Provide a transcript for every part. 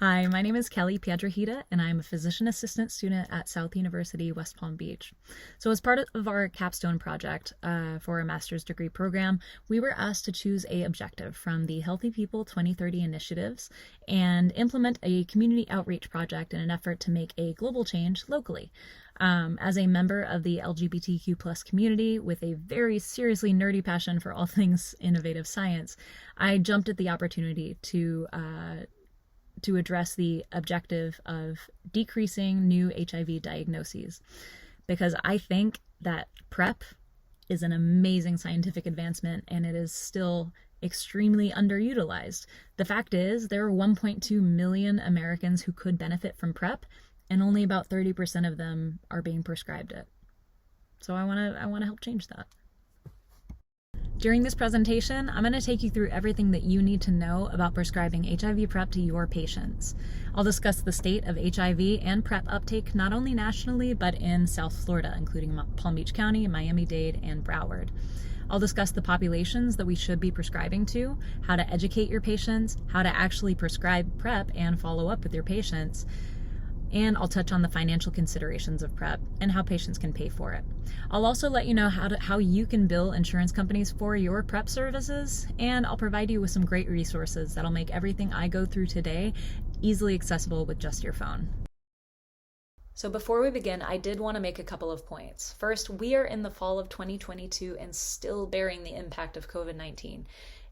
Hi, my name is Kelly Piedrahita, and I'm a physician assistant student at South University, West Palm Beach. So as part of our capstone project for a master's degree program, we were asked to choose an objective from the Healthy People 2030 initiatives and implement a community outreach project in an effort to make a global change locally. As a member of the LGBTQ plus community with a very seriously nerdy passion for all things innovative science, I jumped at the opportunity to address the objective of decreasing new HIV diagnoses, because I think that PrEP is an amazing scientific advancement and it is still extremely underutilized. The fact is, there are 1.2 million Americans who could benefit from PrEP, and only about 30% of them are being prescribed it. So I want to help change that. During this presentation, I'm going to take you through everything that you need to know about prescribing HIV PrEP to your patients. I'll discuss the state of HIV and PrEP uptake not only nationally, but in South Florida, including Palm Beach County, Miami-Dade, and Broward. I'll discuss the populations that we should be prescribing to, how to educate your patients, how to actually prescribe PrEP and follow up with your patients, and I'll touch on the financial considerations of PrEP and how patients can pay for it. I'll also let you know how you can bill insurance companies for your PrEP services, and I'll provide you with some great resources that'll make everything I go through today easily accessible with just your phone. So before we begin, I did want to make a couple of points. First, we are in the fall of 2022 and still bearing the impact of COVID-19.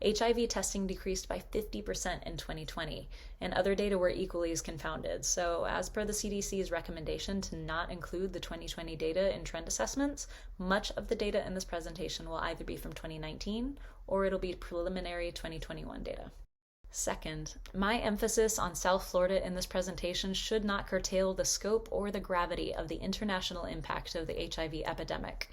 HIV testing decreased by 50% in 2020, and other data were equally as confounded. So as per the CDC's recommendation to not include the 2020 data in trend assessments, much of the data in this presentation will either be from 2019 or it'll be preliminary 2021 data. Second, my emphasis on South Florida in this presentation should not curtail the scope or the gravity of the international impact of the HIV epidemic.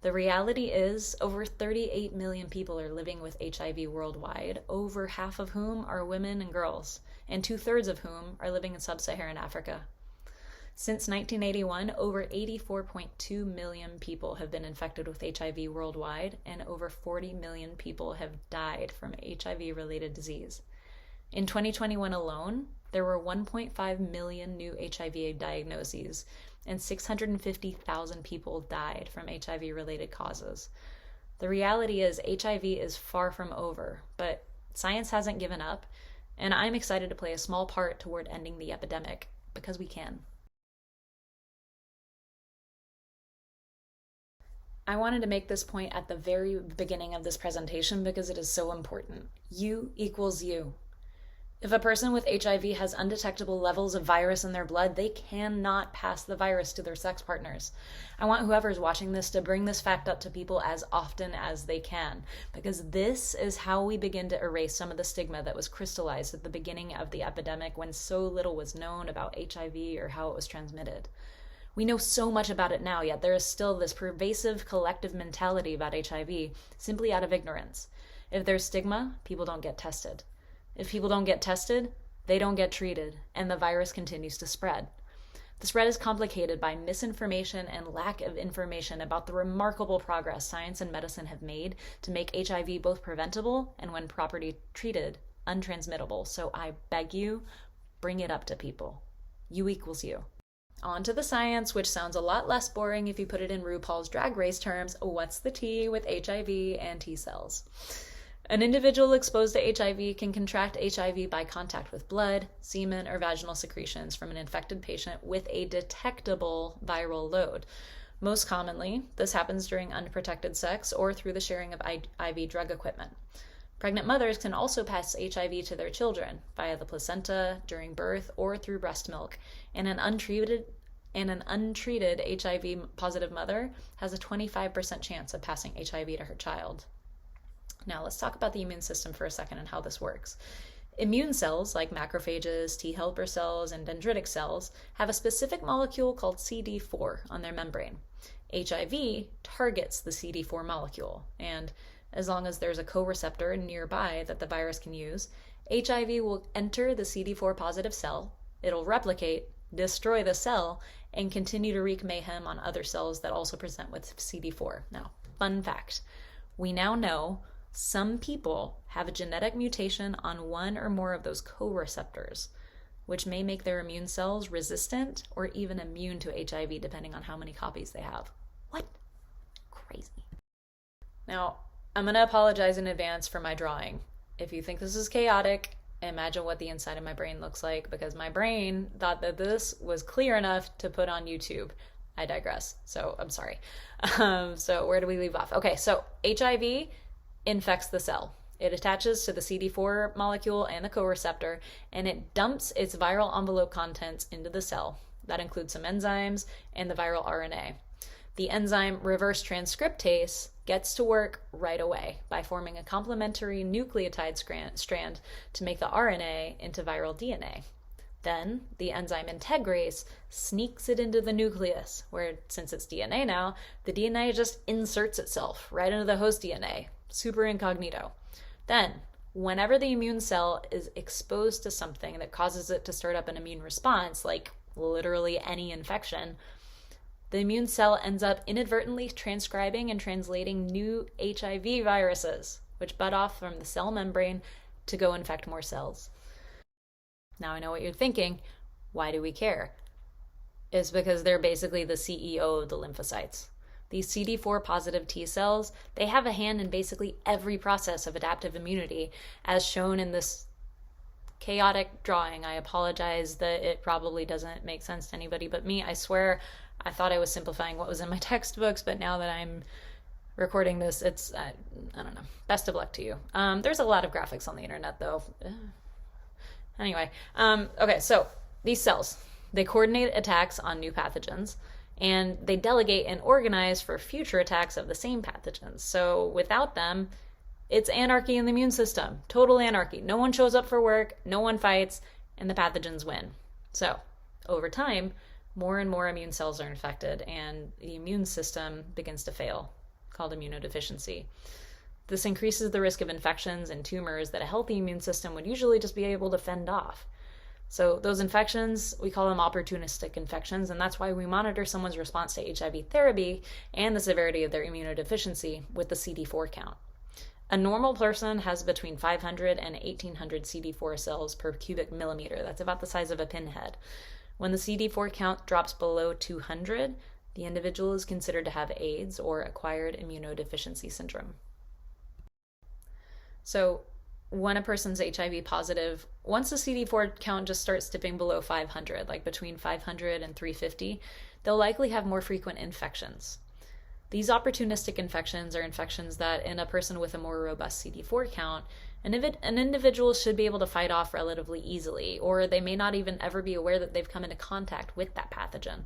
The reality is, over 38 million people are living with HIV worldwide, over half of whom are women and girls, and 2/3 of whom are living in sub-Saharan Africa. Since 1981, over 84.2 million people have been infected with HIV worldwide, and over 40 million people have died from HIV-related disease. In 2021 alone, there were 1.5 million new HIV diagnoses, and 650,000 people died from HIV-related causes. The reality is HIV is far from over, but science hasn't given up, and I'm excited to play a small part toward ending the epidemic, because we can. I wanted to make this point at the very beginning of this presentation because it is so important. You equals you. If a person with HIV has undetectable levels of virus in their blood, they cannot pass the virus to their sex partners. I want whoever's watching this to bring this fact up to people as often as they can, because this is how we begin to erase some of the stigma that was crystallized at the beginning of the epidemic when so little was known about HIV or how it was transmitted. We know so much about it now, yet there is still this pervasive collective mentality about HIV simply out of ignorance. If there's stigma, people don't get tested. If people don't get tested, they don't get treated, and the virus continues to spread. The spread is complicated by misinformation and lack of information about the remarkable progress science and medicine have made to make HIV both preventable and, when properly treated, untransmittable. So I beg you, bring it up to people. You equals you. On to the science, which sounds a lot less boring if you put it in RuPaul's Drag Race terms. What's the tea with HIV and T cells? An individual exposed to HIV can contract HIV by contact with blood, semen, or vaginal secretions from an infected patient with a detectable viral load. Most commonly, this happens during unprotected sex or through the sharing of IV drug equipment. Pregnant mothers can also pass HIV to their children via the placenta, during birth, or through breast milk, and an untreated HIV-positive mother has a 25% chance of passing HIV to her child. Now let's talk about the immune system for a second and how this works. Immune cells, like macrophages, T helper cells, and dendritic cells, have a specific molecule called CD4 on their membrane. HIV targets the CD4 molecule, and as long as there's a co-receptor nearby that the virus can use, HIV will enter the CD4 positive cell, it'll replicate, destroy the cell, and continue to wreak mayhem on other cells that also present with CD4. Now, fun fact, we now know some people have a genetic mutation on one or more of those co-receptors, which may make their immune cells resistant or even immune to HIV depending on how many copies they have. What? Crazy. Now, I'm going to apologize in advance for my drawing. If you think this is chaotic, imagine what the inside of my brain looks like, because my brain thought that this was clear enough to put on YouTube. I digress. So I'm sorry. So where do we leave off? Okay, so HIV infects the cell. It attaches to the CD4 molecule and the co-receptor, and it dumps its viral envelope contents into the cell. That includes some enzymes and the viral RNA. The enzyme reverse transcriptase gets to work right away by forming a complementary nucleotide strand to make the RNA into viral DNA. Then the enzyme integrase sneaks it into the nucleus, where, since it's DNA now, the DNA just inserts itself right into the host DNA, super incognito. Then, whenever the immune cell is exposed to something that causes it to start up an immune response, like literally any infection, the immune cell ends up inadvertently transcribing and translating new HIV viruses, which bud off from the cell membrane to go infect more cells. Now I know what you're thinking. Why do we care? It's because they're basically the CEO of the lymphocytes. These CD4 positive T cells, they have a hand in basically every process of adaptive immunity, as shown in this chaotic drawing. I apologize that it probably doesn't make sense to anybody but me. I swear I thought I was simplifying what was in my textbooks, but now that I'm recording this, it's, I don't know. Best of luck to you. There's a lot of graphics on the internet, though. Anyway, okay, so these cells, they coordinate attacks on new pathogens, and they delegate and organize for future attacks of the same pathogens. So without them, it's anarchy in the immune system. Total anarchy. No one shows up for work, no one fights, and the pathogens win. So over time, more and more immune cells are infected, and the immune system begins to fail, called immunodeficiency. This increases the risk of infections and tumors that a healthy immune system would usually just be able to fend off. So those infections, we call them opportunistic infections, and that's why we monitor someone's response to HIV therapy and the severity of their immunodeficiency with the CD4 count. A normal person has between 500 and 1,800 CD4 cells per cubic millimeter. That's about the size of a pinhead. When the CD4 count drops below 200, the individual is considered to have AIDS, or acquired immunodeficiency syndrome. So when a person's HIV positive, once the CD4 count just starts dipping below 500, like between 500 and 350, they'll likely have more frequent infections. These opportunistic infections are infections that, in a person with a more robust CD4 count, an individual should be able to fight off relatively easily, or they may not even ever be aware that they've come into contact with that pathogen.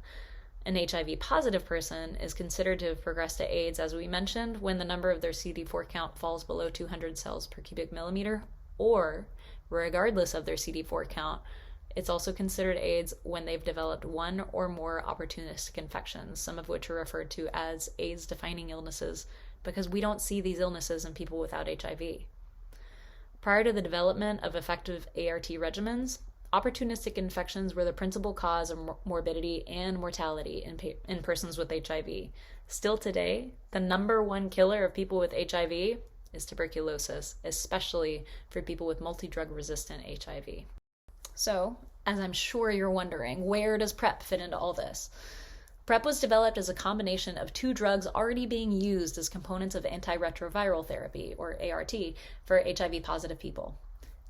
An HIV positive person is considered to have progressed to AIDS, as we mentioned, when the number of their CD4 count falls below 200 cells per cubic millimeter, or, regardless of their CD4 count, it's also considered AIDS when they've developed one or more opportunistic infections, some of which are referred to as AIDS-defining illnesses, because we don't see these illnesses in people without HIV. Prior to the development of effective ART regimens, opportunistic infections were the principal cause of morbidity and mortality in persons with HIV. Still today, the number one killer of people with HIV is tuberculosis, especially for people with multi-drug resistant HIV. So, as I'm sure you're wondering, where does PrEP fit into all this? PrEP was developed as a combination of two drugs already being used as components of antiretroviral therapy, or ART, for HIV-positive people.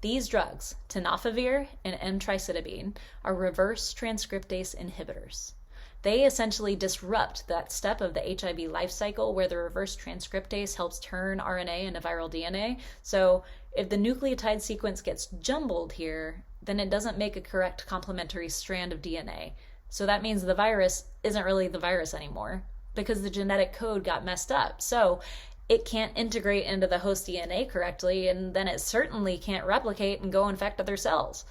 These drugs, tenofovir and emtricitabine, are reverse transcriptase inhibitors. They essentially disrupt that step of the HIV life cycle where the reverse transcriptase helps turn RNA into viral DNA. So if the nucleotide sequence gets jumbled here, then it doesn't make a correct complementary strand of DNA. So that means the virus isn't really the virus anymore because the genetic code got messed up. So it can't integrate into the host DNA correctly, and then it certainly can't replicate and go infect other cells.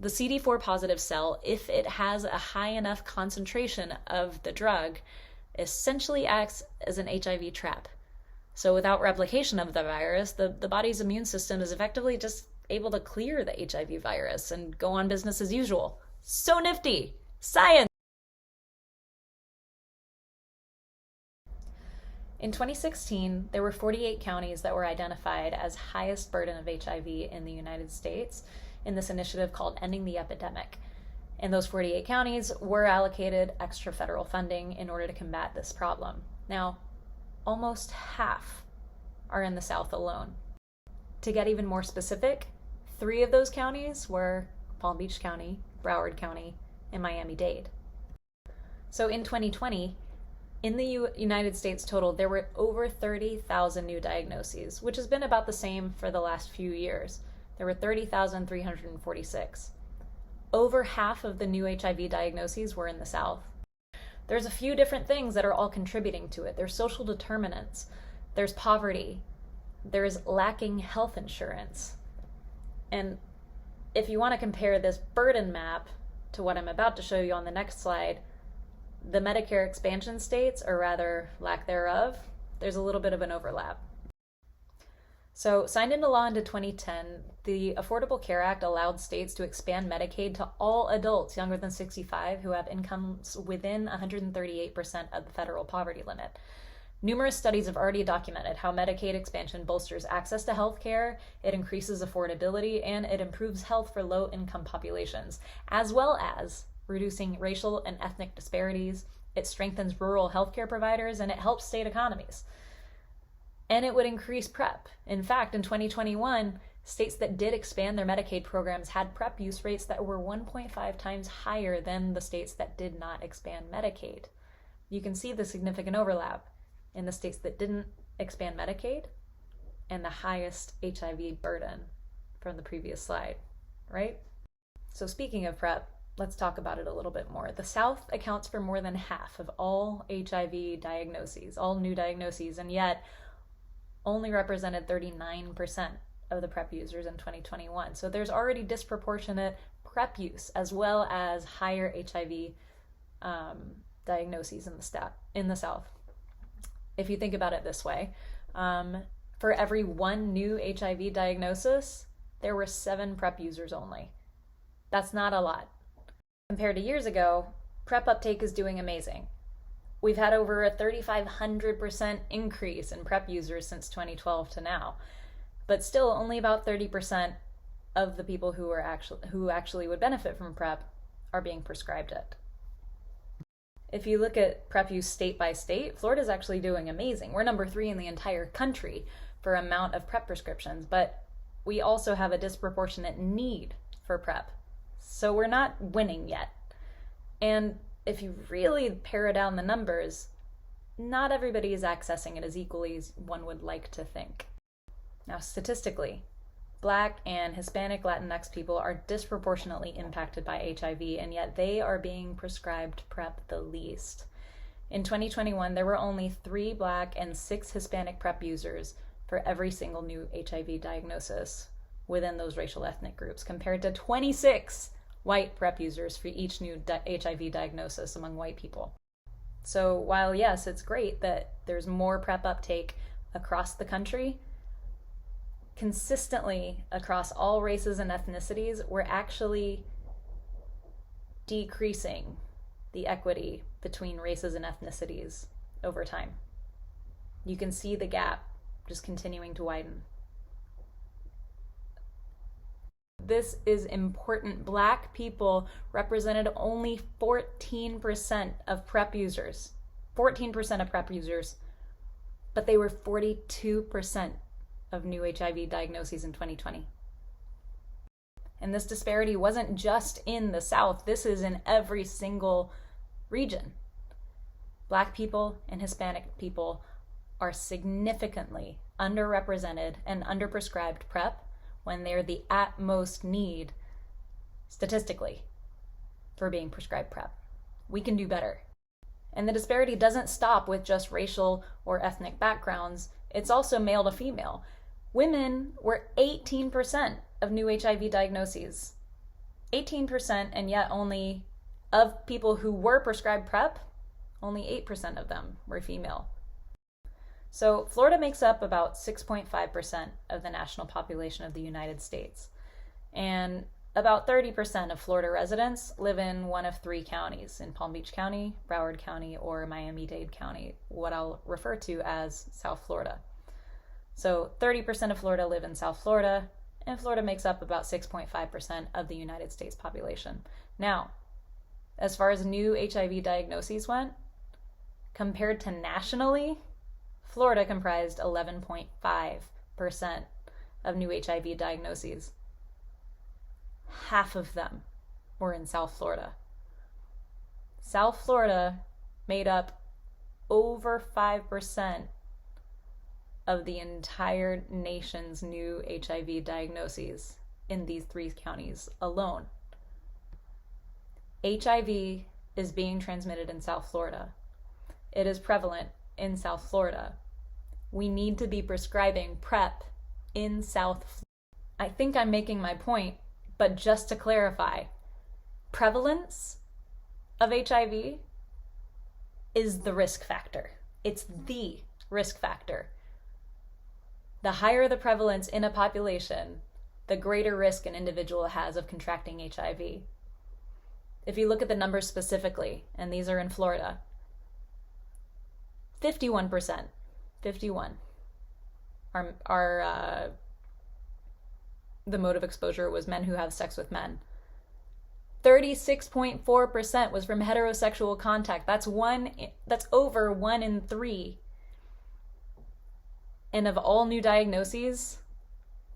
The CD4 positive cell, if it has a high enough concentration of the drug, essentially acts as an HIV trap. So without replication of the virus, the body's immune system is effectively just able to clear the HIV virus and go on business as usual. So nifty! Science! In 2016, there were 48 counties that were identified as highest burden of HIV in the United States. in this initiative called Ending the Epidemic. And those 48 counties were allocated extra federal funding in order to combat this problem. Now, almost half are in the South alone. To get even more specific, 3 of those counties were Palm Beach County, Broward County, and Miami-Dade. So in 2020, in the United States total, there were over 30,000 new diagnoses, which has been about the same for the last few years. There were 30,346. Over half of the new HIV diagnoses were in the South. There's a few different things that are all contributing to it. There's social determinants, there's poverty, there's lacking health insurance. And if you want to compare this burden map to what I'm about to show you on the next slide, the Medicare expansion states, or rather lack thereof, there's a little bit of an overlap. So, signed into law in 2010, the Affordable Care Act allowed states to expand Medicaid to all adults younger than 65 who have incomes within 138% of the federal poverty limit. Numerous studies have already documented how Medicaid expansion bolsters access to health care, it increases affordability, and it improves health for low-income populations, as well as reducing racial and ethnic disparities. It strengthens rural healthcare providers, and it helps state economies. And it would increase PrEP. In fact, in 2021, states that did expand their Medicaid programs had PrEP use rates that were 1.5 times higher than the states that did not expand Medicaid. You can see the significant overlap in the states that didn't expand Medicaid and the highest HIV burden from the previous slide, right? So speaking of PrEP, let's talk about it a little bit more. The South accounts for more than half of all HIV diagnoses, all new diagnoses, and yet only represented 39% of the PrEP users in 2021. So there's already disproportionate PrEP use as well as higher HIV diagnoses in the South. If you think about it this way, for every 1 new HIV diagnosis, there were 7 PrEP users only. That's not a lot. Compared to years ago, PrEP uptake is doing amazing. We've had over a 3,500% increase in PrEP users since 2012 to now, but still only about 30% of the people who actually would benefit from PrEP are being prescribed it. If you look at PrEP use state by state, Florida's actually doing amazing. We're number 3 in the entire country for amount of PrEP prescriptions, but we also have a disproportionate need for PrEP. So we're not winning yet. And if you really pare down the numbers, not everybody is accessing it as equally as one would like to think. Now, statistically, Black and Hispanic Latinx people are disproportionately impacted by HIV, and yet they are being prescribed PrEP the least. In 2021, there were only 3 Black and 6 Hispanic PrEP users for every single new HIV diagnosis within those racial ethnic groups, compared to 26 white PrEP users for each new HIV diagnosis among white people. So while yes, it's great that there's more PrEP uptake across the country, consistently across all races and ethnicities, we're actually decreasing the equity between races and ethnicities over time. You can see the gap just continuing to widen. This is important. Black people represented only 14% of PrEP users. 14% of PrEP users, but they were 42% of new HIV diagnoses in 2020. And this disparity wasn't just in the South. This is in every single region. Black people and Hispanic people are significantly underrepresented and underprescribed PrEP when they're the utmost need, statistically, for being prescribed PrEP. We can do better. And the disparity doesn't stop with just racial or ethnic backgrounds. It's also male to female. Women were 18% of new HIV diagnoses. 18%, and yet only of people who were prescribed PrEP, only 8% of them were female. So Florida makes up about 6.5% of the national population of the United States. And about 30% of Florida residents live in one of 3 counties, in Palm Beach County, Broward County, or Miami-Dade County, what I'll refer to as South Florida. So 30% of Florida live in South Florida, and Florida makes up about 6.5% of the United States population. Now, as far as new HIV diagnoses went, compared to nationally, Florida comprised 11.5% of new HIV diagnoses. Half of them were in South Florida. South Florida made up over 5% of the entire nation's new HIV diagnoses in these 3 counties alone. HIV is being transmitted in South Florida. It is prevalent in South Florida. We need to be prescribing PrEP in South Florida. I think I'm making my point, but just to clarify, prevalence of HIV is the risk factor. It's the risk factor. The higher the prevalence in a population, the greater risk an individual has of contracting HIV. If you look at the numbers specifically, and these are in Florida, 51% are the mode of exposure was men who have sex with men. 36.4% was from heterosexual contact. That's over 1 in 3. And of all new diagnoses,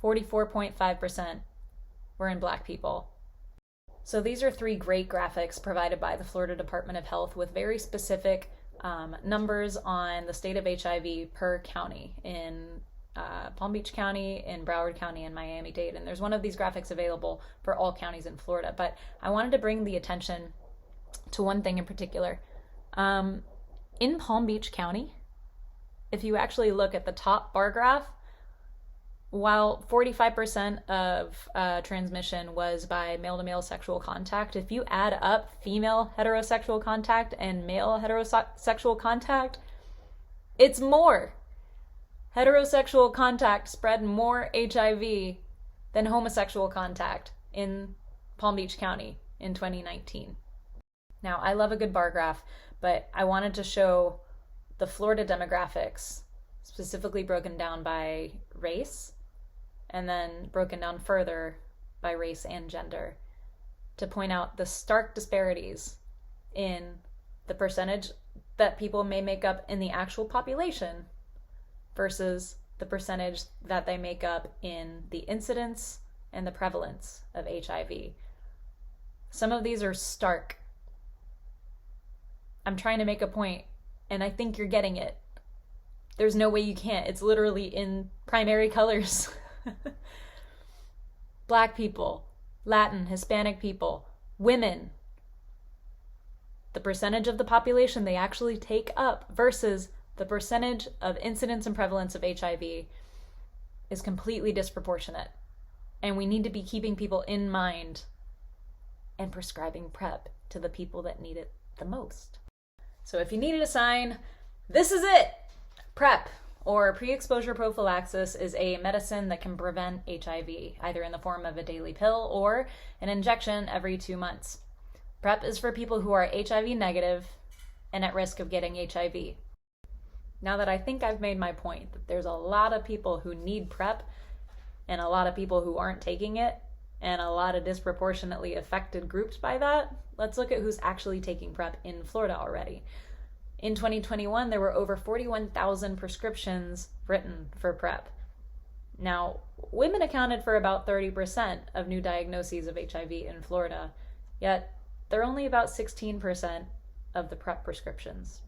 44.5% were in Black people. So these are 3 great graphics provided by the Florida Department of Health with very specific numbers on the state of HIV per county in Palm Beach County, in Broward County, and Miami-Dade. And there's one of these graphics available for all counties in Florida. But I wanted to bring the attention to one thing in particular. In Palm Beach County, if you actually look at the top bar graph, while 45% of transmission was by male-to-male sexual contact, if you add up female heterosexual contact and male heterosexual contact, it's more. Heterosexual contact spread more HIV than homosexual contact in Palm Beach County in 2019. Now, I love a good bar graph, but I wanted to show the Florida demographics, specifically broken down by race, and then broken down further by race and gender, to point out the stark disparities in the percentage that people may make up in the actual population versus the percentage that they make up in the incidence and the prevalence of HIV. Some of these are stark. I'm trying to make a point, and I think you're getting it. There's no way you can't. It's literally in primary colors. Black people, Latin, Hispanic people, women, the percentage of the population they actually take up versus the percentage of incidence and prevalence of HIV is completely disproportionate. And we need to be keeping people in mind and prescribing PrEP to the people that need it the most. So if you needed a sign, this is it. PrEP, or pre-exposure prophylaxis, is a medicine that can prevent HIV, either in the form of a daily pill or an injection every 2 months. PrEP is for people who are HIV negative and at risk of getting HIV. Now that I think I've made my point that there's a lot of people who need PrEP and a lot of people who aren't taking it and a lot of disproportionately affected groups by that, let's look at who's actually taking PrEP in Florida already. In 2021, there were over 41,000 prescriptions written for PrEP. Now, women accounted for about 30% of new diagnoses of HIV in Florida, yet they're only about 16% of the PrEP prescriptions.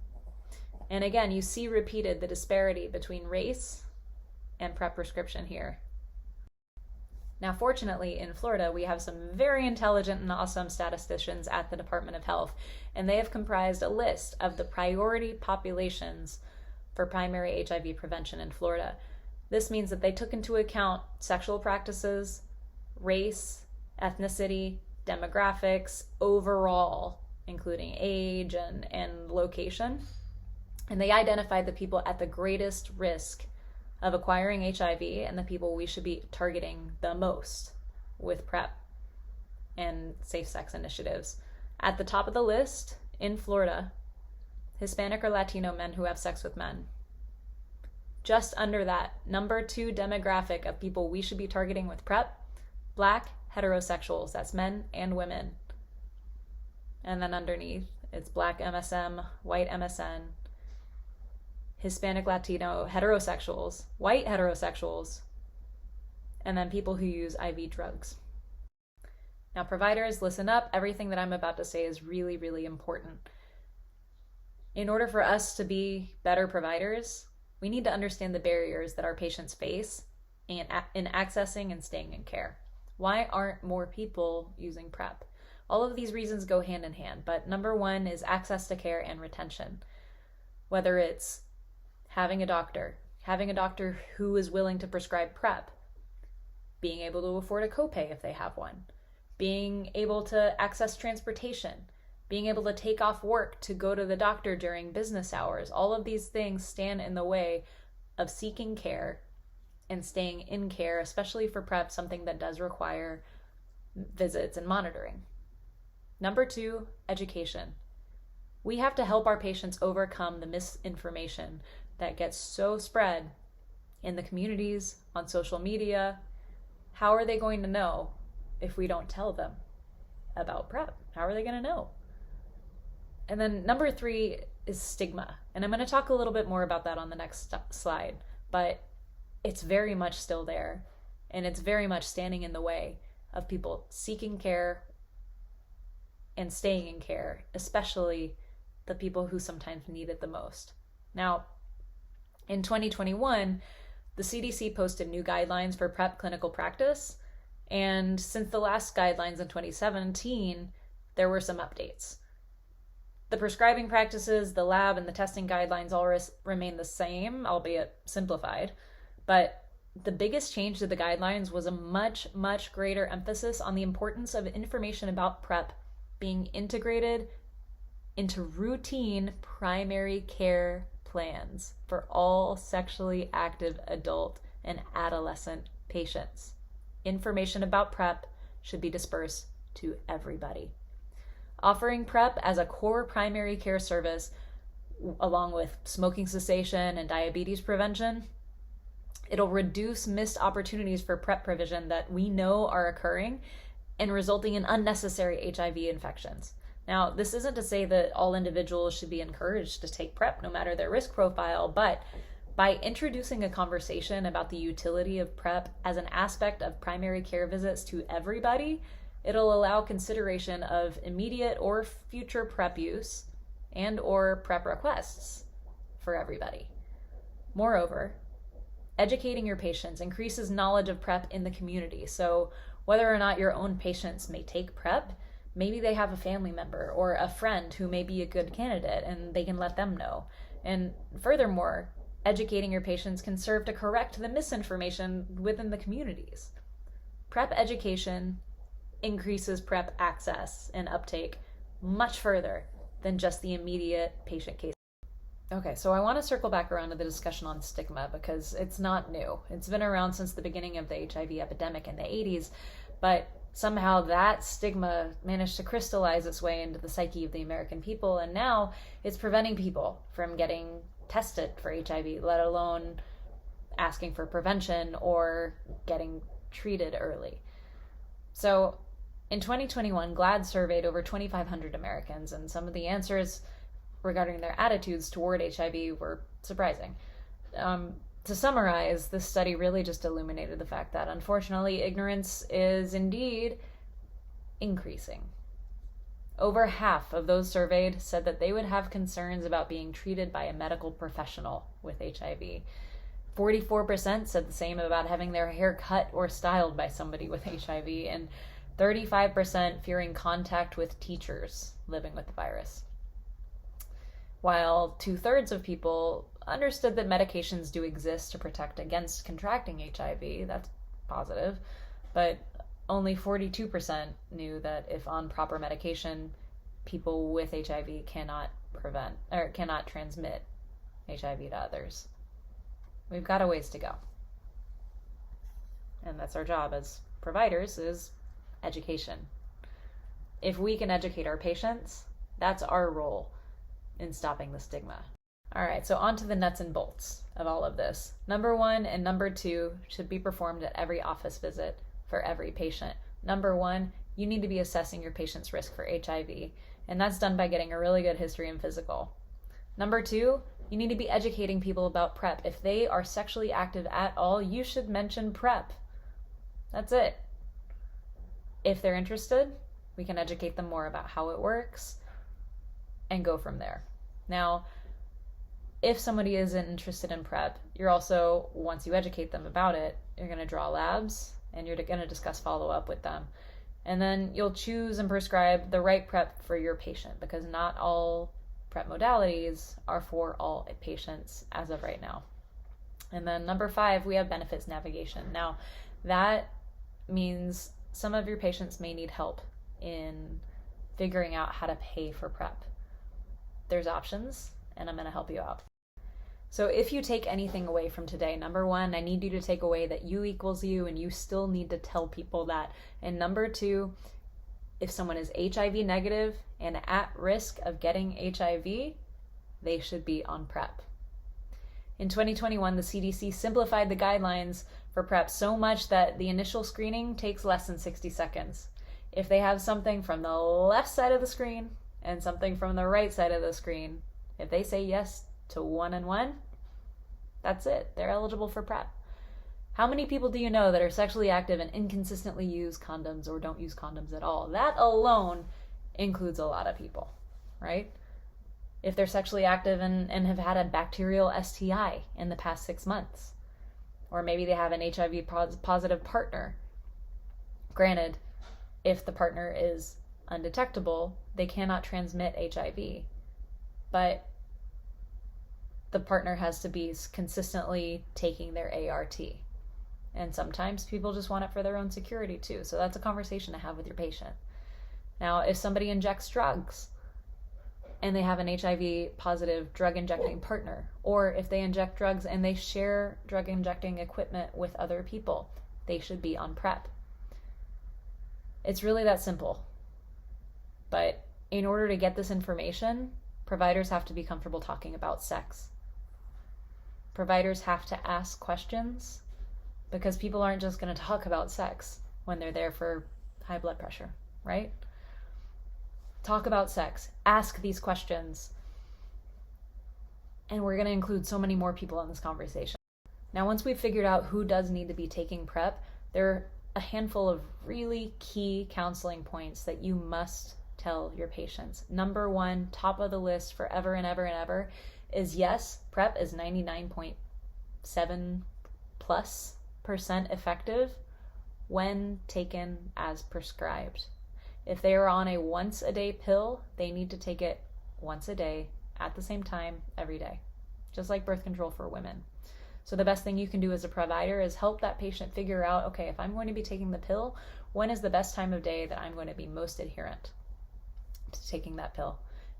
And again, you see repeated the disparity between race and PrEP prescription here. Now, fortunately, in Florida, we have some very intelligent and awesome statisticians at the Department of Health, and they have comprised a list of the priority populations for primary HIV prevention in Florida. This means that they took into account sexual practices, race, ethnicity, demographics, overall, including age and location. And they identified the people at the greatest risk of acquiring HIV and the people we should be targeting the most with PrEP and safe sex initiatives. At the top of the list, in Florida, Hispanic or Latino men who have sex with men. Just under that, number 2 demographic of people we should be targeting with PrEP, Black heterosexuals, that's men and women. And then underneath, it's Black MSM, white MSN, Hispanic Latino heterosexuals, white heterosexuals, and then people who use IV drugs. Now, providers, listen up. Everything that I'm about to say is really, really important. In order for us to be better providers, we need to understand the barriers that our patients face in accessing and staying in care. Why aren't more people using PrEP? All of these reasons go hand in hand, but number one is access to care and retention. Whether it's having a doctor who is willing to prescribe PrEP, being able to afford a copay if they have one, being able to access transportation, being able to take off work to go to the doctor during business hours. All of these things stand in the way of seeking care and staying in care, especially for PrEP, something that does require visits and monitoring. Number two, education. We have to help our patients overcome the misinformation that gets so spread in the communities, on social media. How are they going to know if we don't tell them about PrEP? How are they going to know? And then number three is stigma. And I'm going to talk a little bit more about that on the next slide, but it's very much still there. And it's very much standing in the way of people seeking care and staying in care, especially the people who sometimes need it the most. Now, in 2021, the CDC posted new guidelines for PrEP clinical practice. And since the last guidelines in 2017, there were some updates. The prescribing practices, the lab, and the testing guidelines all remain the same, albeit simplified. But the biggest change to the guidelines was a much, much greater emphasis on the importance of information about PrEP being integrated into routine primary care plans for all sexually active adult and adolescent patients. Information about PrEP should be dispersed to everybody. Offering PrEP as a core primary care service, along with smoking cessation and diabetes prevention, it'll reduce missed opportunities for PrEP provision that we know are occurring and resulting in unnecessary HIV infections. Now, this isn't to say that all individuals should be encouraged to take PrEP no matter their risk profile, but by introducing a conversation about the utility of PrEP as an aspect of primary care visits to everybody, it'll allow consideration of immediate or future PrEP use and or PrEP requests for everybody. Moreover, educating your patients increases knowledge of PrEP in the community. So whether or not your own patients may take PrEP, maybe they have a family member or a friend who may be a good candidate and they can let them know. And furthermore, educating your patients can serve to correct the misinformation within the communities. PrEP education increases PrEP access and uptake much further than just the immediate patient case. Okay, so I want to circle back around to the discussion on stigma because it's not new. It's been around since the beginning of the HIV epidemic in the 80s, but somehow that stigma managed to crystallize its way into the psyche of the American people, and now it's preventing people from getting tested for HIV, let alone asking for prevention or getting treated early. So in 2021, GLAAD surveyed over 2,500 Americans, and some of the answers regarding their attitudes toward HIV were surprising. To summarize, this study really just illuminated the fact that, unfortunately, ignorance is indeed increasing. Over half of those surveyed said that they would have concerns about being treated by a medical professional with HIV. 44% said the same about having their hair cut or styled by somebody with HIV, and 35% fearing contact with teachers living with the virus. While 2/3 of people understood that medications do exist to protect against contracting HIV, that's positive, but only 42% knew that if on proper medication, people with HIV cannot transmit HIV to others. We've got a ways to go. And that's our job as providers, is education. If we can educate our patients, that's our role in stopping the stigma. All right, so on to the nuts and bolts of all of this. Number 1 and number 2 should be performed at every office visit for every patient. Number one, you need to be assessing your patient's risk for HIV, and that's done by getting a really good history and physical. Number two, you need to be educating people about PrEP. If they are sexually active at all, you should mention PrEP. That's it. If they're interested, we can educate them more about how it works and go from there. Now, if somebody isn't interested in PrEP, you're also, once you educate them about it, you're going to draw labs and you're going to discuss follow-up with them. And then you'll choose and prescribe the right PrEP for your patient, because not all PrEP modalities are for all patients as of right now. And then number 5, we have benefits navigation. Now, that means some of your patients may need help in figuring out how to pay for PrEP. There's options, and I'm going to help you out. So if you take anything away from today, number 1, I need you to take away that U equals U, and you still need to tell people that. And number 2, if someone is HIV negative and at risk of getting HIV, they should be on PrEP. In 2021, the CDC simplified the guidelines for PrEP so much that the initial screening takes less than 60 seconds. If they have something from the left side of the screen and something from the right side of the screen, if they say yes to 1 and 1, that's it. They're eligible for PrEP. How many people do you know that are sexually active and inconsistently use condoms or don't use condoms at all? That alone includes a lot of people, right? If they're sexually active and have had a bacterial STI in the past 6 months, or maybe they have an HIV positive partner. Granted, if the partner is undetectable, they cannot transmit HIV, but the partner has to be consistently taking their ART. And sometimes people just want it for their own security too. So that's a conversation to have with your patient. Now, if somebody injects drugs and they have an HIV positive drug injecting partner, or if they inject drugs and they share drug injecting equipment with other people, they should be on PrEP. It's really that simple. But in order to get this information, providers have to be comfortable talking about sex. Providers have to ask questions, because people aren't just going to talk about sex when they're there for high blood pressure, right? Talk about sex. Ask these questions. And we're going to include so many more people in this conversation. Now, once we've figured out who does need to be taking PrEP, there are a handful of really key counseling points that you must tell your patients. Number 1, top of the list forever and ever and ever, is yes, PrEP is 99.7+% effective when taken as prescribed. If they are on a once-a-day pill, they need to take it once a day at the same time every day, just like birth control for women. So the best thing you can do as a provider is help that patient figure out, okay, if I'm going to be taking the pill, when is the best time of day that I'm going to be most adherent to taking that pill?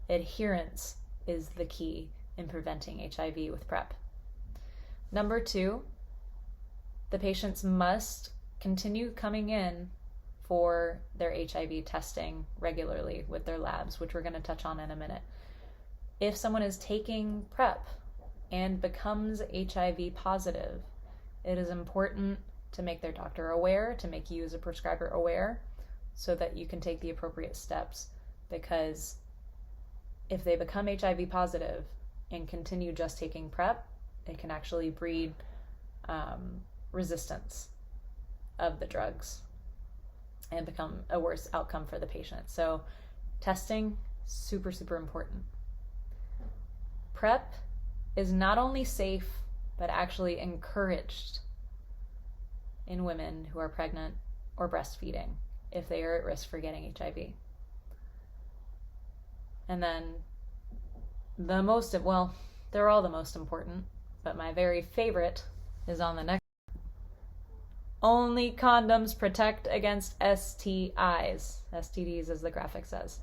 Adherence is the key in preventing HIV with PrEP. Number 2, the patients must continue coming in for their HIV testing regularly with their labs, which we're going to touch on in a minute. If someone is taking PrEP and becomes HIV positive, it is important to make their doctor aware, to make you as a prescriber aware, so that you can take the appropriate steps. Because if they become HIV positive and continue just taking PrEP, it can actually breed resistance of the drugs and become a worse outcome for the patient. So testing, super, super important. PrEP is not only safe, but actually encouraged in women who are pregnant or breastfeeding if they are at risk for getting HIV. And then they're all the most important, but my very favorite is on the next. Only condoms protect against STIs. STDs, as the graphic says.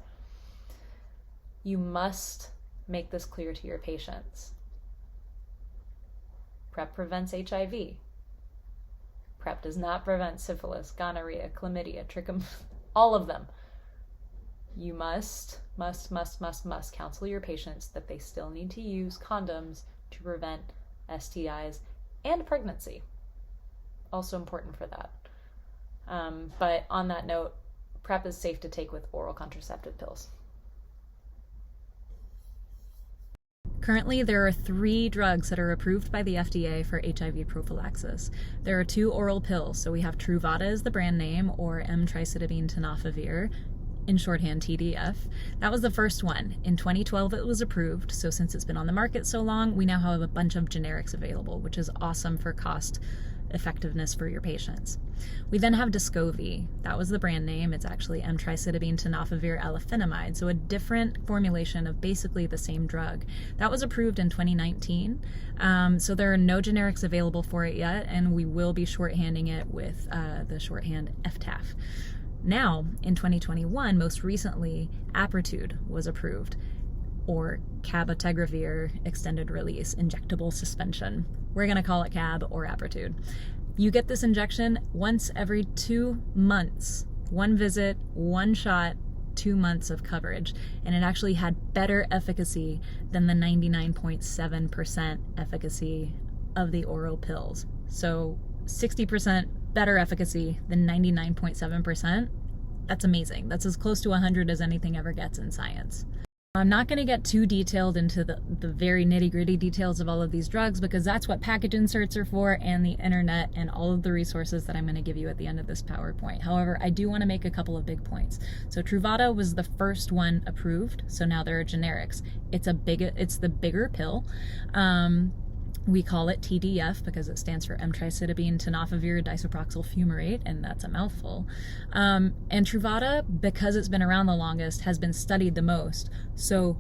You must make this clear to your patients. PrEP prevents HIV. PrEP does not prevent syphilis, gonorrhea, chlamydia, trichom, all of them. You must counsel your patients that they still need to use condoms to prevent STIs and pregnancy. Also important for that. But on that note, PrEP is safe to take with oral contraceptive pills. Currently, there are 3 drugs that are approved by the FDA for HIV prophylaxis. There are 2 oral pills, so we have Truvada as the brand name, or M-tricidabine tenofovir, in shorthand TDF. That was the first one. In 2012 it was approved, so since it's been on the market so long, we now have a bunch of generics available, which is awesome for cost effectiveness for your patients. We then have Dyscovi. That was the brand name. It's actually M-tricidabine tenofovir alafenamide, so a different formulation of basically the same drug. That was approved in 2019, so there are no generics available for it yet, and we will be shorthanding it with the shorthand FTAF. Now, in 2021, most recently, Apretude was approved, or Cabategravir extended release injectable suspension. We're going to call it Cab or Apretude. You get this injection once every 2 months. 1 visit, 1 shot, 2 months of coverage. And it actually had better efficacy than the 99.7% efficacy of the oral pills. So 60% better efficacy than 99.7%. That's amazing. That's as close to 100 as anything ever gets in science. I'm not going to get too detailed into the very nitty-gritty details of all of these drugs, because that's what package inserts are for, and the internet and all of the resources that I'm going to give you at the end of this PowerPoint. However, I do want to make a couple of big points. So Truvada was the first one approved, so now there are generics. It's the bigger pill. We call it TDF because it stands for M-tricidabine tenofovir disoproxyl fumarate, and that's a mouthful. And Truvada, because it's been around the longest, has been studied the most. So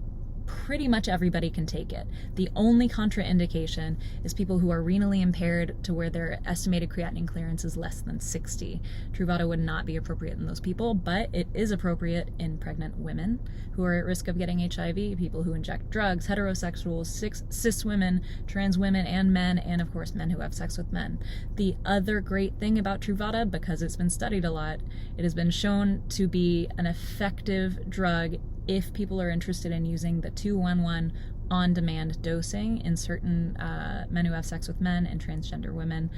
pretty much everybody can take it. The only contraindication is people who are renally impaired to where their estimated creatinine clearance is less than 60. Truvada would not be appropriate in those people, but it is appropriate in pregnant women who are at risk of getting HIV, people who inject drugs, heterosexuals, cis women, trans women and men, and of course men who have sex with men. The other great thing about Truvada, because it's been studied a lot, it has been shown to be an effective drug if people are interested in using the 2-1-1 on-demand dosing in certain men who have sex with men and transgender women.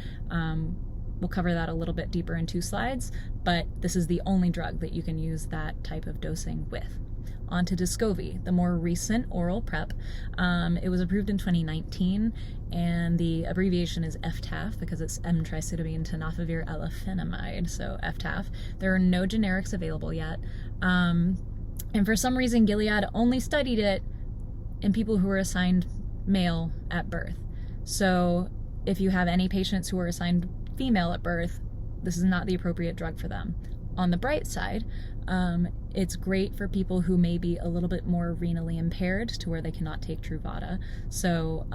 We'll cover that a little bit deeper in 2 slides, but this is the only drug that you can use that type of dosing with. On to Dyscovi, the more recent oral PrEP. It was approved in 2019, and the abbreviation is FTAF because it's M-tricidabine tenofovir alafenamide, so FTAF. There are no generics available yet. And for some reason, Gilead only studied it in people who were assigned male at birth. So if you have any patients who are assigned female at birth, this is not the appropriate drug for them. On the bright side, it's great for people who may be a little bit more renally impaired to where they cannot take Truvada. So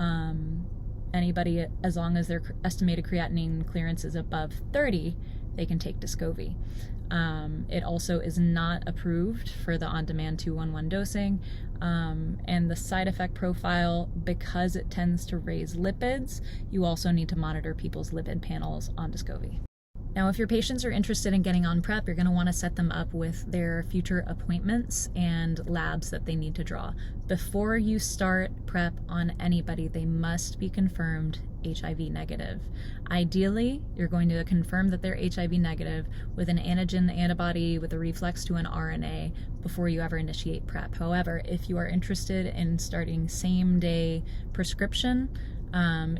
anybody, as long as their estimated creatinine clearance is above 30, they can take Dyscovi. It also is not approved for the on-demand 2-1-1 dosing, and the side effect profile, because it tends to raise lipids, you also need to monitor people's lipid panels on Dyscovi. Now, if your patients are interested in getting on PrEP, you're going to want to set them up with their future appointments and labs that they need to draw. Before you start PrEP on anybody, they must be confirmed HIV negative. Ideally, you're going to confirm that they're HIV negative with an antigen antibody with a reflex to an RNA before you ever initiate PrEP. However, if you are interested in starting same-day prescription,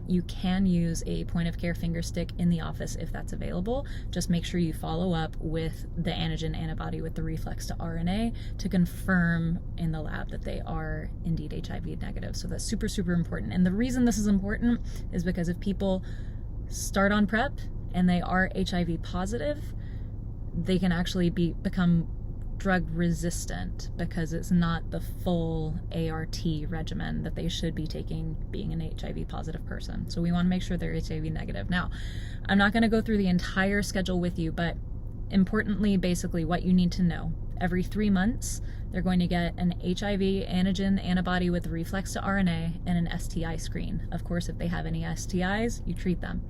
you can use a point-of-care finger stick in the office if that's available. Just make sure you follow up with the antigen antibody with the reflex to RNA to confirm in the lab that they are indeed HIV negative. So that's super, super important. And the reason this is important is because if people start on PrEP and they are HIV positive, they can actually become drug resistant because it's not the full ART regimen that they should be taking being an HIV positive person. So we want to make sure they're HIV negative. Now, I'm not going to go through the entire schedule with you, but importantly, basically what you need to know. Every 3 months, they're going to get an HIV antigen antibody with a reflex to RNA and an STI screen. Of course, if they have any STIs, you treat them.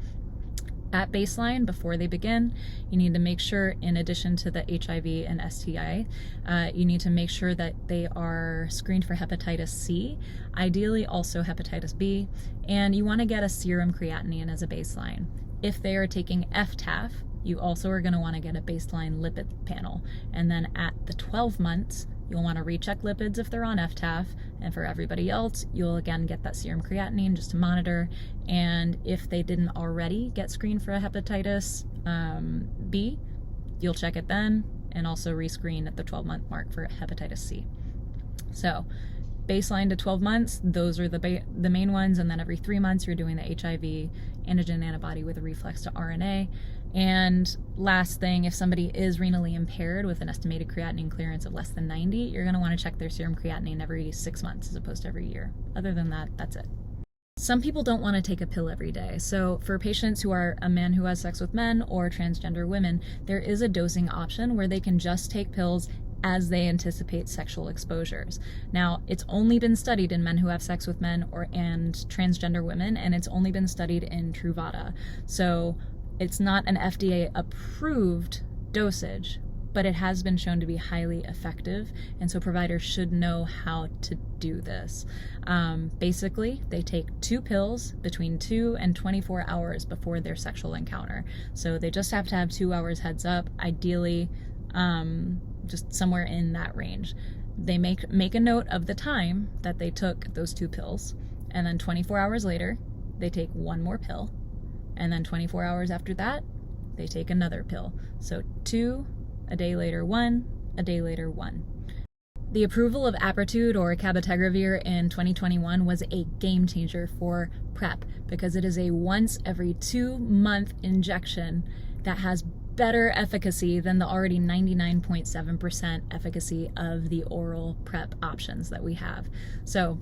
At baseline, before they begin, you need to make sure, in addition to the HIV and STI, you need to make sure that they are screened for hepatitis C, ideally also hepatitis B, and you want to get a serum creatinine as a baseline. If they are taking FTAF, you also are going to want to get a baseline lipid panel. And then at the 12 months, you'll want to recheck lipids if they're on FTAF. And for everybody else, you'll again get that serum creatinine just to monitor. And if they didn't already get screened for a hepatitis B, you'll check it then, and also rescreen at the 12-month mark for hepatitis C. So baseline to 12 months, those are the main ones, and then every 3 months you're doing the HIV antigen antibody with a reflex to RNA. And last thing, if somebody is renally impaired with an estimated creatinine clearance of less than 90, you're going to want to check their serum creatinine every 6 months as opposed to every year. Other than that, that's it. Some people don't want to take a pill every day. So for patients who are a man who has sex with men or transgender women, there is a dosing option where they can just take pills as they anticipate sexual exposures. Now, it's only been studied in men who have sex with men and transgender women, and it's only been studied in Truvada. So it's not an FDA-approved dosage, but it has been shown to be highly effective, and so providers should know how to do this. Basically, they take 2 pills between 2 and 24 hours before their sexual encounter. So they just have to have 2 hours heads up, ideally just somewhere in that range. They make a note of the time that they took those 2 pills, and then 24 hours later, they take 1 more pill, and then 24 hours after that, they take another pill. So 2, a day later 1, a day later 1. The approval of Apretude or Cabategravir in 2021 was a game changer for PrEP because it is a once every 2-month injection that has better efficacy than the already 99.7% efficacy of the oral PrEP options that we have. So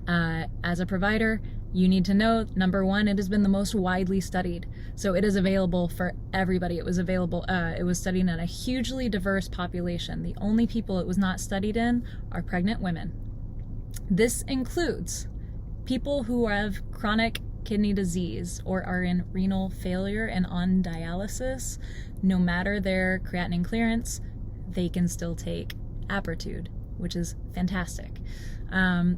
as a provider, you need to know, number one, it has been the most widely studied. So it is available for everybody. It was studied in a hugely diverse population. The only people it was not studied in are pregnant women. This includes people who have chronic kidney disease or are in renal failure and on dialysis. No matter their creatinine clearance, they can still take Apretude, which is fantastic.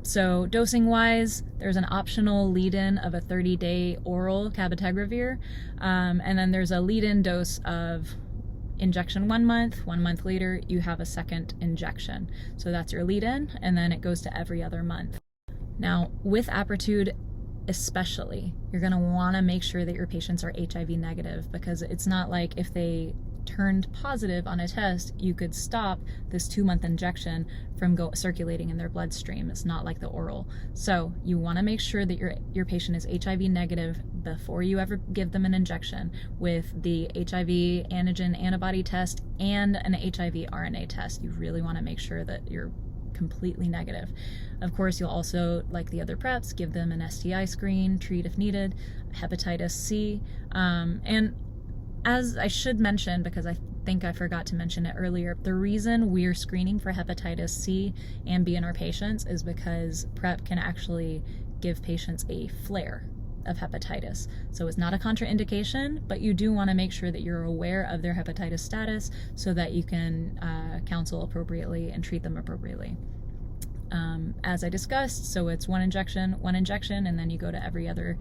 So dosing wise, there's an optional lead-in of a 30-day oral Cabategravir, and then there's a lead-in dose of injection 1 month. 1 month later, you have a second injection. So that's your lead-in, and then it goes to every other month. Now, with Apretude especially, you're going to want to make sure that your patients are HIV negative, because it's not like if they turned positive on a test, you could stop this 2-month injection from circulating in their bloodstream. It's not like the oral. So you want to make sure that your patient is HIV negative before you ever give them an injection with the HIV antigen antibody test and an HIV RNA test. You really want to make sure that you're completely negative. Of course, you'll also, like the other PrEPs, give them an STI screen, treat if needed, hepatitis C, and as I should mention, because I think I forgot to mention it earlier, the reason we're screening for hepatitis C and B in our patients is because PrEP can actually give patients a flare of hepatitis. So it's not a contraindication, but you do want to make sure that you're aware of their hepatitis status so that you can counsel appropriately and treat them appropriately. As I discussed, so it's one injection, and then you go to every other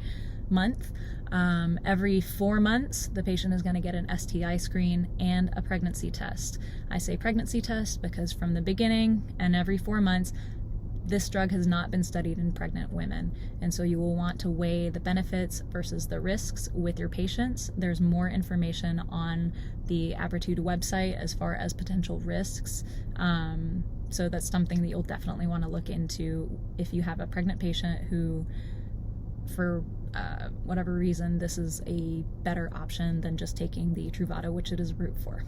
month. Every 4 months, the patient is going to get an STI screen and a pregnancy test. I say pregnancy test because from the beginning and every 4 months, this drug has not been studied in pregnant women. And so you will want to weigh the benefits versus the risks with your patients. There's more information on the Apretude website as far as potential risks. So that's something that you'll definitely want to look into if you have a pregnant patient who, for whatever reason, this is a better option than just taking the Truvada, which it is approved for.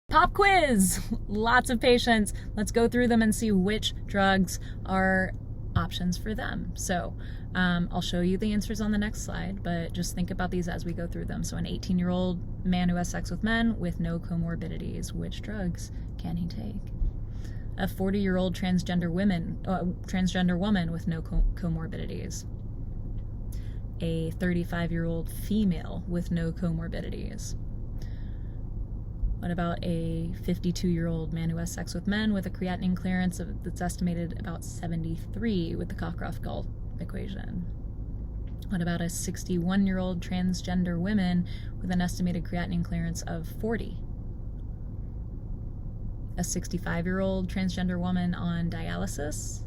Pop quiz! Lots of patients. Let's go through them and see which drugs are options for them. So I'll show you the answers on the next slide, but just think about these as we go through them. So an 18-year-old man who has sex with men with no comorbidities, which drugs can he take? A 40-year-old transgender woman with no comorbidities. A 35-year-old female with no comorbidities. What about a 52-year-old man who has sex with men with a creatinine clearance that's estimated about 73 with the Cockcroft-Gault equation? What about a 61-year-old transgender woman with an estimated creatinine clearance of 40? A 65-year-old transgender woman on dialysis?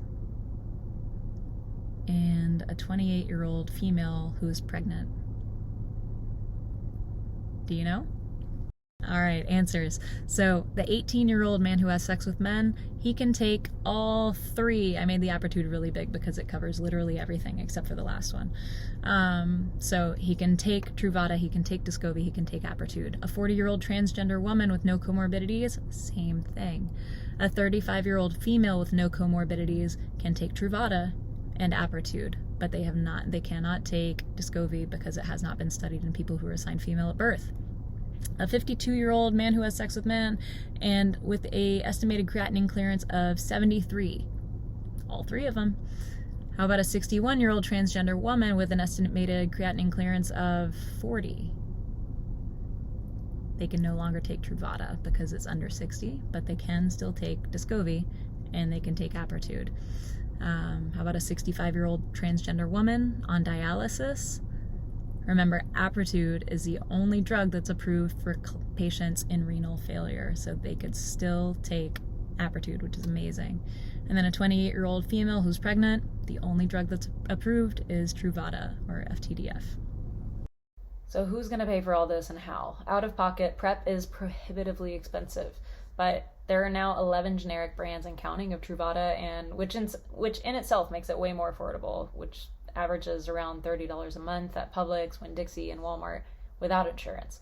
And a 28-year-old female who's pregnant. Do you know? All right, answers. So the 18-year-old man who has sex with men, he can take all three. I made the Apretude really big because it covers literally everything except for the last one. So he can take Truvada, he can take Dyscovi, he can take Apretude. A 40-year-old transgender woman with no comorbidities, same thing. A 35-year-old female with no comorbidities can take Truvada and Apretude, but they cannot take Dyscovi because it has not been studied in people who are assigned female at birth. A 52-year-old man who has sex with men and with a estimated creatinine clearance of 73. All three of them. How about a 61-year-old transgender woman with an estimated creatinine clearance of 40? They can no longer take Truvada because it's under 60, but they can still take Dyscovi and they can take Apretude. How about a 65-year-old transgender woman on dialysis? Remember, Apretude is the only drug that's approved for patients in renal failure, so they could still take Apretude, which is amazing. And then a 28-year-old female who's pregnant, the only drug that's approved is Truvada, or FTDF. So who's going to pay for all this and how? Out of pocket, PrEP is prohibitively expensive, but there are now 11 generic brands and counting of Truvada, and which in itself makes it way more affordable, which averages around $30 a month at Publix, Winn-Dixie, and Walmart without insurance.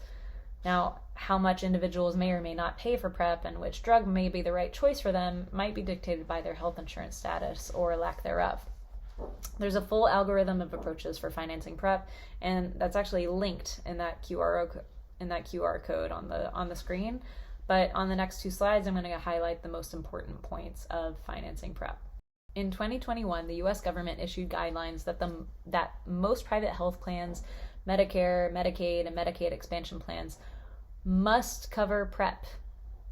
Now, how much individuals may or may not pay for PrEP and which drug may be the right choice for them might be dictated by their health insurance status or lack thereof. There's a full algorithm of approaches for financing PrEP, and that's actually linked in that QR code on the screen. But on the next two slides, I'm going to highlight the most important points of financing PrEP. In 2021, the U.S. government issued guidelines that most private health plans, Medicare, Medicaid, and Medicaid expansion plans must cover PrEP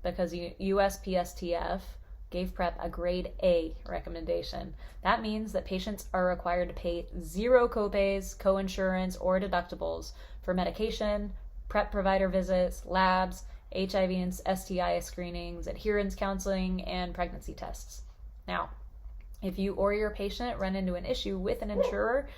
because USPSTF gave PrEP a grade A recommendation. That means that patients are required to pay zero copays, coinsurance, or deductibles for medication, PrEP provider visits, labs, HIV and STI screenings, adherence counseling, and pregnancy tests. Now, if you or your patient run into an issue with an insurer,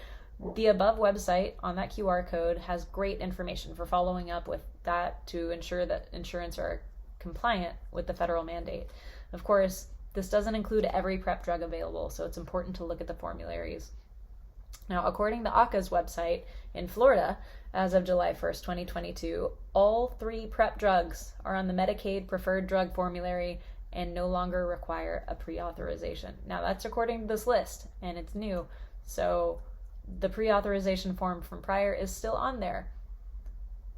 the above website on that QR code has great information for following up with that to ensure that insurance are compliant with the federal mandate. Of course, this doesn't include every PrEP drug available, so it's important to look at the formularies. Now, according to ACA's website, in Florida, as of July 1st, 2022, all three PrEP drugs are on the Medicaid preferred drug formulary and no longer require a pre-authorization. Now that's according to this list, and it's new, so the pre-authorization form from prior is still on there.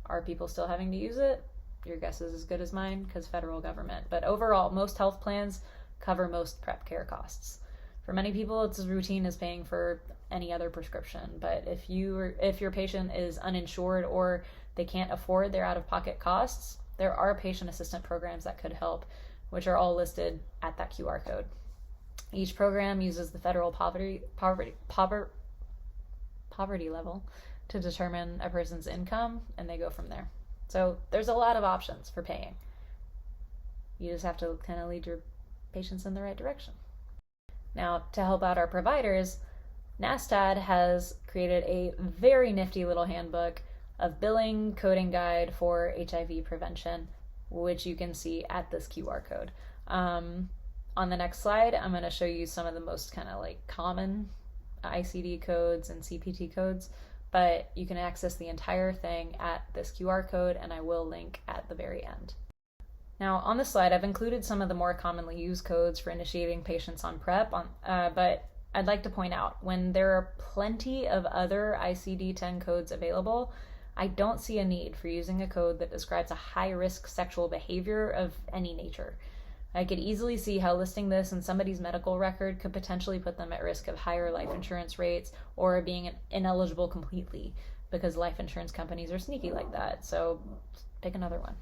Are people still having to use it? Your guess is as good as mine, because federal government. But overall, most health plans cover most PrEP care costs. For many people, it's as routine as paying for any other prescription, but if your patient is uninsured or they can't afford their out-of-pocket costs, there are patient assistance programs that could help, which are all listed at that QR code. Each program uses the federal poverty level to determine a person's income, and they go from there. So there's a lot of options for paying. You just have to kind of lead your patients in the right direction. Now, to help out our providers, NASTAD has created a very nifty little handbook of billing coding guide for HIV prevention, which you can see at this QR code. On the next slide, I'm going to show you some of the most kind of like common Icd codes and CPT codes, but you can access the entire thing at this QR code, and I will link at the very end. Now, on this slide, I've included some of the more commonly used codes for initiating patients on PrEP, but I'd like to point out, when there are plenty of other ICD-10 codes available, I don't see a need for using a code that describes a high-risk sexual behavior of any nature. I could easily see how listing this in somebody's medical record could potentially put them at risk of higher life insurance rates or being ineligible completely, because life insurance companies are sneaky like that. So pick another one,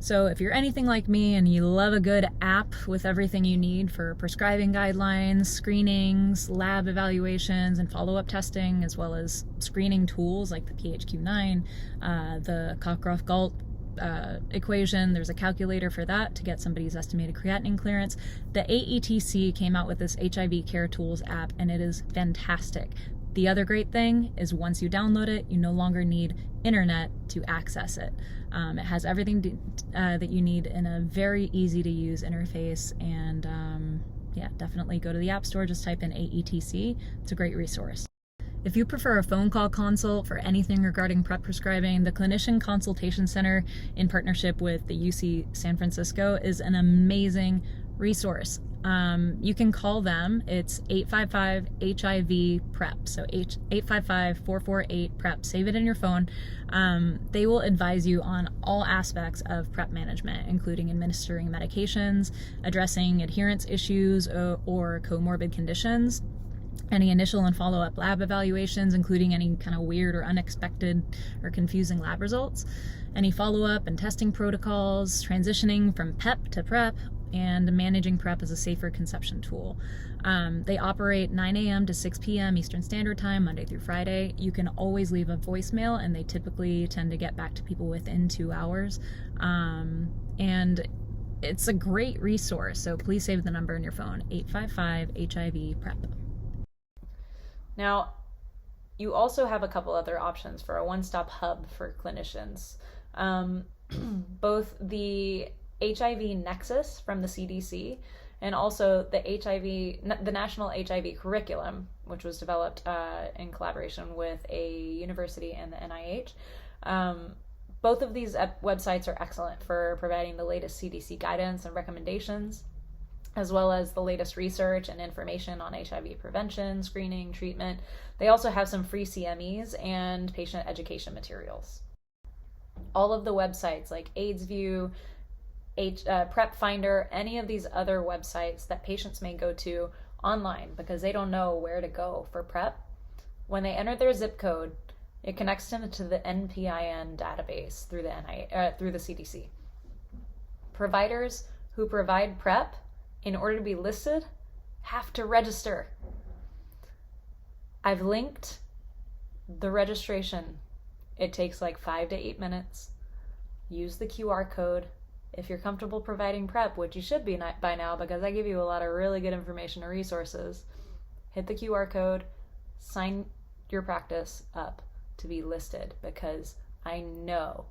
So if you're anything like me and you love a good app with everything you need for prescribing guidelines, screenings, lab evaluations, and follow-up testing, as well as screening tools like the PHQ-9, the Cockcroft-Gault equation, there's a calculator for that to get somebody's estimated creatinine clearance. The AETC came out with this HIV Care Tools app, and it is fantastic. The other great thing is once you download it, you no longer need internet to access it. It has everything that you need in a very easy to use interface, and yeah, definitely go to the App Store, just type in AETC. It's a great resource. If you prefer a phone call consult for anything regarding PrEP prescribing, the Clinician Consultation Center, in partnership with the UC San Francisco, is an amazing resource. You can call them. It's 855-HIV-PrEP, so 855-448-PrEP. Save it in your phone. They will advise you on all aspects of PrEP management, including administering medications, addressing adherence issues or comorbid conditions, any initial and follow-up lab evaluations, including any kind of weird or unexpected or confusing lab results, any follow-up and testing protocols, transitioning from PEP to PrEP, and managing PrEP as a safer conception tool. They operate 9 a.m. to 6 p.m. Eastern Standard Time, Monday through Friday. You can always leave a voicemail, and they typically tend to get back to people within 2 hours. And it's a great resource, so please save the number in your phone, 855-HIV-PrEP. Now, you also have a couple other options for a one-stop hub for clinicians. Both the HIV Nexus from the CDC and also the National HIV Curriculum, which was developed in collaboration with a university and the NIH. Both of these websites are excellent for providing the latest CDC guidance and recommendations, as well as the latest research and information on HIV prevention, screening, treatment. They also have some free CMEs and patient education materials. All of the websites like AIDSview, PrEP Finder, any of these other websites that patients may go to online because they don't know where to go for PrEP, when they enter their zip code, it connects them to the NPIN database through the CDC. Providers who provide PrEP, in order to be listed, have to register. I've linked the registration. It takes like 5 to 8 minutes. Use the QR code. If you're comfortable providing PrEP, which you should be by now because I give you a lot of really good information and resources, hit the QR code, sign your practice up to be listed, because I know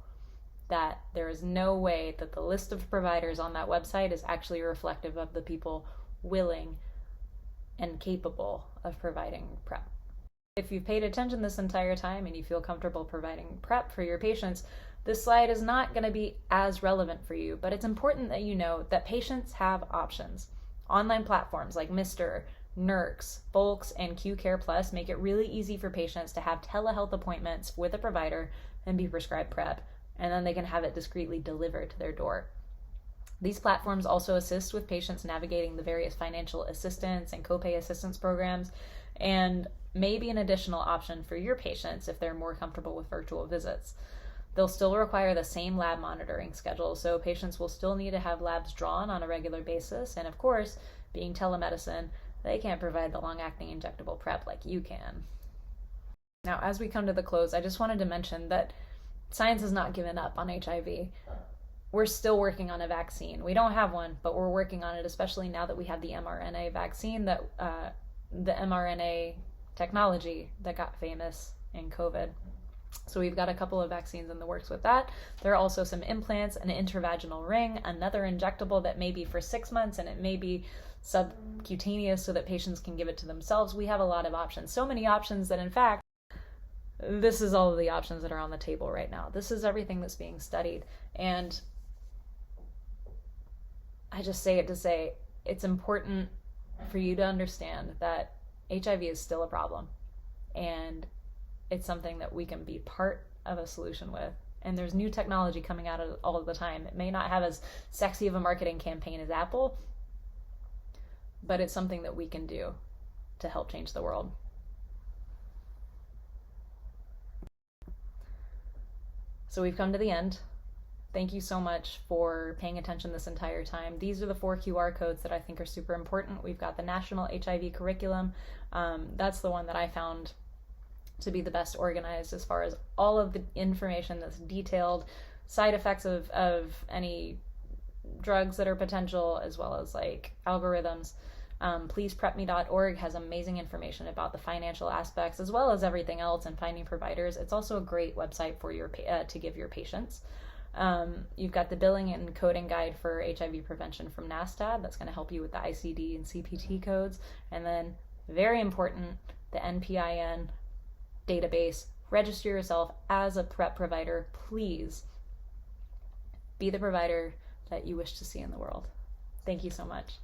that there is no way that the list of providers on that website is actually reflective of the people willing and capable of providing PrEP. If you've paid attention this entire time and you feel comfortable providing PrEP for your patients, this slide is not going to be as relevant for you, but it's important that you know that patients have options. Online platforms like Mr., NERCS, Folks, and QCare Plus make it really easy for patients to have telehealth appointments with a provider and be prescribed PrEP, and then they can have it discreetly delivered to their door. These platforms also assist with patients navigating the various financial assistance and copay assistance programs, and may be an additional option for your patients if they're more comfortable with virtual visits. They'll still require the same lab monitoring schedule, so patients will still need to have labs drawn on a regular basis, and of course, being telemedicine, they can't provide the long-acting injectable PrEP like you can. Now, as we come to the close, I just wanted to mention that science has not given up on HIV. We're still working on a vaccine. We don't have one, but we're working on it, especially now that we have the mRNA vaccine, the mRNA technology that got famous in COVID. So we've got a couple of vaccines in the works with that. There are also some implants, an intravaginal ring, another injectable that may be for 6 months, and it may be subcutaneous so that patients can give it to themselves. We have a lot of options. So many options that, in fact, this is all of the options that are on the table right now. This is everything that's being studied. And I just say it to say it's important for you to understand that HIV is still a problem. And it's something that we can be part of a solution with. And there's new technology coming out all of the time. It may not have as sexy of a marketing campaign as Apple, but it's something that we can do to help change the world. So we've come to the end. Thank you so much for paying attention this entire time. These are the 4 QR codes that I think are super important. We've got the National HIV Curriculum. That's the one that I found to be the best organized as far as all of the information that's detailed, side effects of any drugs that are potential, as well as like algorithms. PleasePrepMe.org has amazing information about the financial aspects as well as everything else and finding providers. It's also a great website for your to give your patients. You've got the billing and coding guide for HIV prevention from NASTAD. That's going to help you with the ICD and CPT codes. And then, very important, the NPIN database. Register yourself as a PrEP provider. Please be the provider that you wish to see in the world. Thank you so much.